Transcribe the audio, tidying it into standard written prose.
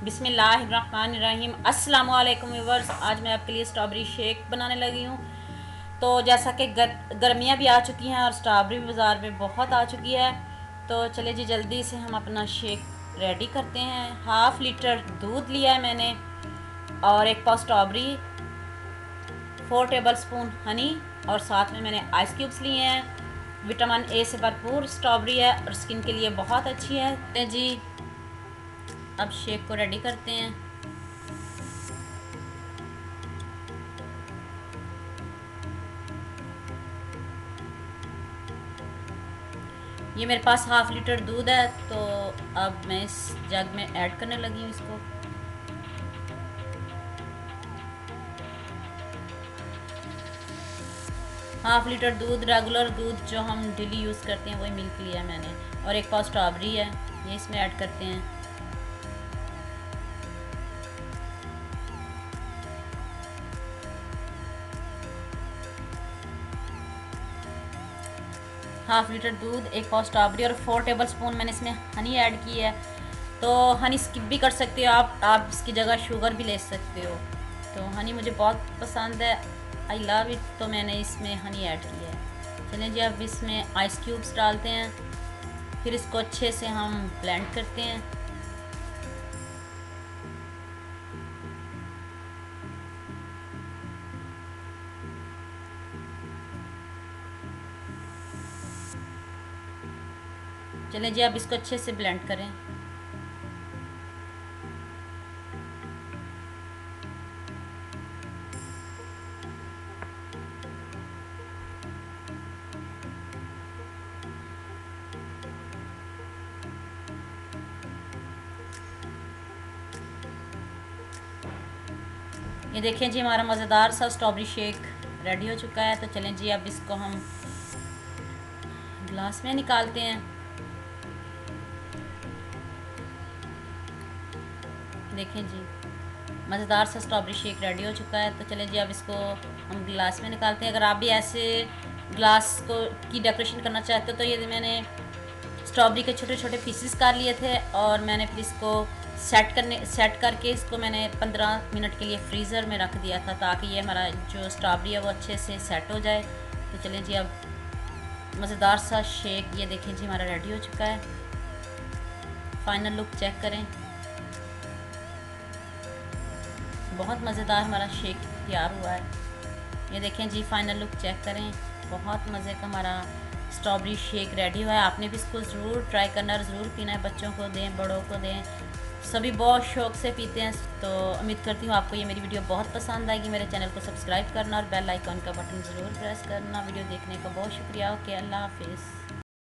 बिस्मिल्लाहिर्रहमानिर्रहीम। अस्सलाम वालेकुम व्यूअर्स। आज मैं आपके लिए स्ट्रॉबेरी शेक बनाने लगी हूँ। तो जैसा कि गर्मियाँ भी आ चुकी हैं और स्ट्रॉबेरी भी बाज़ार में बहुत आ चुकी है, तो चलिए जी जल्दी से हम अपना शेक रेडी करते हैं। 1/2 लीटर दूध लिया है मैंने और 1 पाव स्ट्रॉबेरी, 4 टेबल स्पून हनी और साथ में मैंने आइस क्यूब्स लिए हैं। विटामिन ए से भरपूर स्ट्रॉबेरी है और स्किन के लिए बहुत अच्छी है। तो जी अब शेक को रेडी करते हैं। ये मेरे पास 1/2 लीटर दूध है, तो अब मैं इस जग में ऐड करने लगी हूँ इसको। हाफ लीटर दूध, रेगुलर दूध जो हम डेली यूज़ करते हैं वही मिल्क लिया है मैंने, और 1 पाव स्ट्रॉबेरी है, ये इसमें ऐड करते हैं। हाफ लीटर दूध, 1 पाव स्ट्रॉबेरी और 4 टेबल स्पून मैंने इसमें हनी ऐड की है। तो हनी स्किप भी कर सकते हो आप इसकी जगह शुगर भी ले सकते हो। तो हनी मुझे बहुत पसंद है, आई लव इट, तो मैंने इसमें हनी ऐड किया है। चलें जी अब इसमें आइस क्यूब्स डालते हैं, फिर इसको अच्छे से हम ब्लेंड करते हैं। चलें जी अब इसको अच्छे से ब्लेंड करें। ये देखें जी हमारा मज़ेदार सा स्ट्रॉबेरी शेक रेडी हो चुका है। तो चलें जी अब इसको हम ग्लास में निकालते हैं। देखें जी मज़ेदार सा स्ट्रॉबेरी शेक रेडी हो चुका है। तो चलें जी अब इसको हम ग्लास में निकालते हैं। अगर आप भी ऐसे ग्लास को की डेकोरेशन करना चाहते हो तो ये मैंने स्ट्रॉबेरी के छोटे छोटे पीसेस कर लिए थे और मैंने फिर इसको सेट करके इसको मैंने 15 मिनट के लिए फ्रीज़र में रख दिया था, ताकि ये हमारा जो स्ट्रॉबेरी है वो अच्छे से सेट हो जाए। तो चलें जी अब मज़ेदार सा शेक ये देखें जी हमारा रेडी हो चुका है। फाइनल लुक चेक करें, बहुत मज़ेदार हमारा शेक तैयार हुआ है। ये देखें जी फाइनल लुक चेक करें, बहुत मज़े का हमारा स्ट्रॉबेरी शेक रेडी हुआ है। आपने भी इसको ज़रूर ट्राई करना और ज़रूर पीना है। बच्चों को दें, बड़ों को दें, सभी बहुत शौक़ से पीते हैं। तो उम्मीद करती हूँ आपको ये मेरी वीडियो बहुत पसंद आएगी। मेरे चैनल को सब्सक्राइब करना और बेल आइकॉन का बटन ज़रूर प्रेस करना। वीडियो देखने का बहुत शुक्रिया। ओके, अल्लाह हाफिज़।